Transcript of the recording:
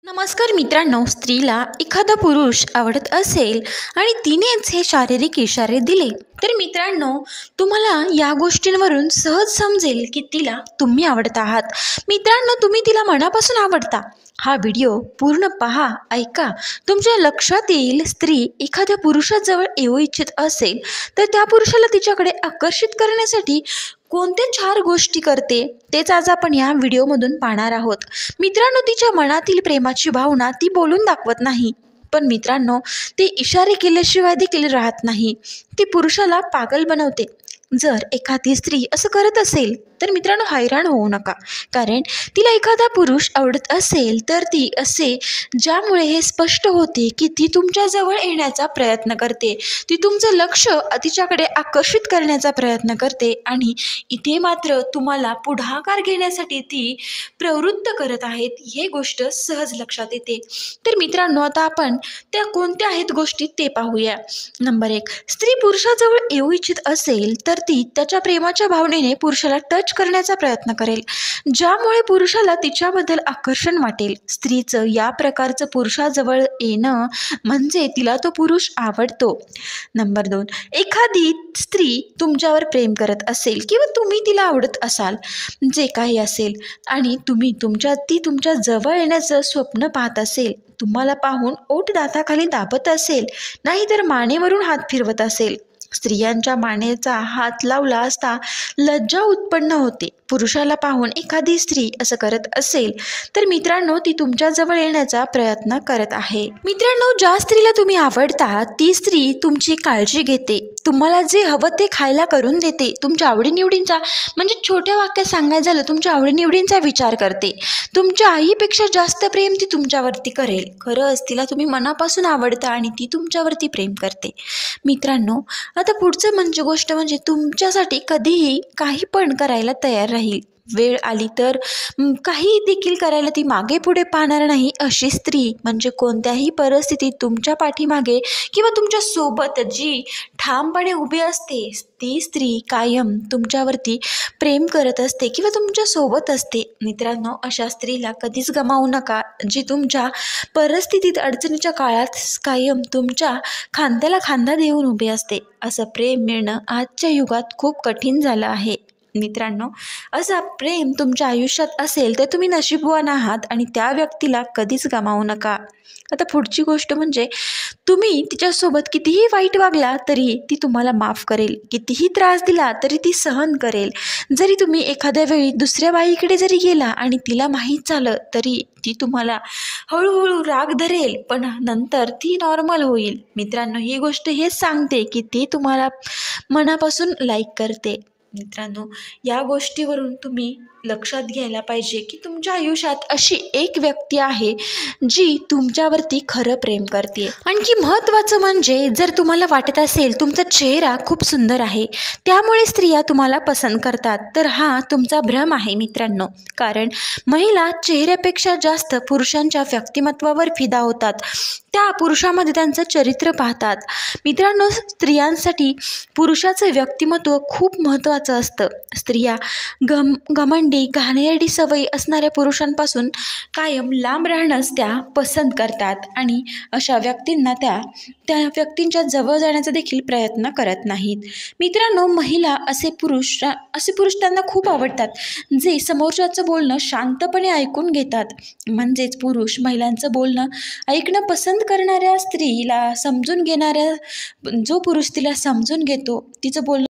नमस्कार मित्रांनो, स्त्रीला एखादा पुरुष आवडत असेल आणि तिनेच हे शारीरिक इशारे दिले तर मित्रांनो, तुम्हाला या गोष्टींवरून सहज समजेल की तिला तुम्ही आवडत आहात. मित्रांनो, तुम्ही तिला मनापासून आवडता. हा व्हिडिओ पूर्ण पहा, ऐका. तुमच्या लक्षात येईल, स्त्री एखाद्या पुरुषाजवळ येऊ इच्छित असेल तर त्या पुरुषाला तिच्याकडे आकर्षित करण्यासाठी कोणत्या 4 गोष्टी करते तेच आज आपण या व्हिडिओमधून पाहणार आहोत. मित्रांनो, तिच्या मनातील प्रेमाची भावना ती बोलून दाखवत नाही, पण मित्रांनो, ते इशारे केल्याशिवाय देखील राहत नाही. ती पुरुषाला पागल बनवते. जर एखादी स्त्री असं करत असेल तर मित्रांनो, हैराण होऊ नका. कारण तिला एखादा पुरुष आवडत असेल तर ती असे ज्यामुळे हे स्पष्ट होते की ती तुमच्याजवळ येण्याचा प्रयत्न करते. ती तुमचं लक्ष तिच्याकडे आकर्षित करण्याचा प्रयत्न करते आणि इथे मात्र तुम्हाला पुढाकार घेण्यासाठी ती प्रवृत्त करत आहेत, हे गोष्ट सहज लक्षात येते. तर मित्रांनो, आता आपण त्या कोणत्या आहेत गोष्टी ते पाहूया. नंबर 1, स्त्री पुरुषाजवळ येऊ इच्छित असेल तर ती त्याच्या प्रेमाच्या भावनेने पुरुषाला टच करण्याचा प्रयत्न करेल, ज्यामुळे पुरुषाला तिच्याबद्दल आकर्षण वाटेल. स्त्रीचं या प्रकारचं पुरुषाजवळ येणं म्हणजे तिला तो पुरुष आवडतो. नंबर 2, एखादी स्त्री तुमच्यावर प्रेम करत असेल किंवा तुम्ही तिला आवडत असाल, जे काही असेल, आणि ती तुमच्या जवळ येण्याचं स्वप्न पाहत असेल, तुम्हाला पाहून ओठ दाताखाली दाबत असेल, नाहीतर मानेवरून हात फिरवत असेल. स्त्रियांच्या मानेचा हात लावला असता लज्जा उत्पन्न होते. पुरुषाला पाहून एखादी स्त्री असं करत असेल तर मित्रांनो, ती तुमच्याजवळ येण्याचा प्रयत्न करत आहे. मित्रांनो, ज्या स्त्रीला तुम्ही आवडता ती स्त्री तुमची काळजी घेते, तुम्हाला जे हवं ते खायला करून देते, तुमच्या आवडीनिवडींचा, म्हणजे छोट्या वाक्यात सांगायचं झालं, तुमच्या आवडीनिवडींचा विचार करते. तुमच्या आईपेक्षा जास्त प्रेम ती तुमच्यावरती करेल. खरंच तिला तुम्ही मनापासून आवडता आणि ती तुमच्यावरती प्रेम करते. मित्रांनो, आता पुढचं गोष्ट म्हणजे तुमच्यासाठी कधीही काही पण करायला तयार राहील. वेळ आली तर काही देखील करायला ती मागे पुढे पाहणार नाही. अशी स्त्री म्हणजे कोणत्याही परिस्थितीत तुमच्या पाठीमागे किंवा तुमच्या सोबत जी ठामपणे उभी असते, ती स्त्री कायम तुमच्यावरती प्रेम करत असते किंवा तुमच्या सोबत असते. मित्रांनो, अशा स्त्रीला कधीच गमावू नका, जी तुमच्या परिस्थितीत, अडचणीच्या काळात कायम तुमच्या खांद्याला खांदा देऊन उभी असते. असं प्रेम मिळणं आजच्या युगात खूप कठीण झालं आहे. मित्रांनो, असं प्रेम तुमच्या आयुष्यात असेल तर तुम्ही नशीबवान आहात आणि त्या व्यक्तीला कधीच गमावू नका. आता पुढची गोष्ट म्हणजे तुम्ही तिच्यासोबत कितीही वाईट वागला तरी ती तुम्हाला माफ करेल, कितीही त्रास दिला तरी ती सहन करेल. जरी तुम्ही एखाद्या वेळी दुसऱ्या बाईकडे जरी गेला आणि तिला माहीत झालं तरी ती तुम्हाला हळूहळू राग धरेल, पण नंतर ती नॉर्मल होईल. मित्रांनो, ही गोष्ट हेच सांगते की ती तुम्हाला मनापासून लाईक करते. मित्रांनो, या गोष्टीवरून तुम्ही लक्षात घ्यायला पाहिजे की तुमच्या आयुष्यात अशी एक व्यक्ती आहे जी तुमच्यावरती खरं प्रेम करते. आणखी महत्त्वाचं म्हणजे, जर तुम्हाला वाटत असेल तुमचा चेहरा खूप सुंदर आहे त्यामुळे स्त्रिया तुम्हाला पसंत करतात, तर हा तुमचा भ्रम आहे मित्रांनो. कारण महिला चेहऱ्यापेक्षा जास्त पुरुषांच्या व्यक्तिमत्वावर फिदा होतात. त्या पुरुषामध्ये त्यांचं चरित्र पाहतात. मित्रांनो, स्त्रियांसाठी पुरुषाचं व्यक्तिमत्व खूप महत्त्वाचं असतं. स्त्रिया घमंडी, घाणेरडी सवयी असणाऱ्या पुरुषांपासून कायम लांब राहणंच त्या पसंत करतात आणि अशा व्यक्तींना त्या व्यक्तींच्या जवळ जाण्याचा देखील प्रयत्न करत नाहीत. मित्रांनो, महिला असे पुरुष त्यांना खूप आवडतात, जे समोरच्याचं बोलणं शांतपणे ऐकून घेतात. म्हणजेच पुरुष महिलांचं बोलणं ऐकणं पसंत करणाऱ्या स्त्रीला समजून घेणाऱ्या, जो पुरुष तिला समजून घेतो, तिचं बोलणं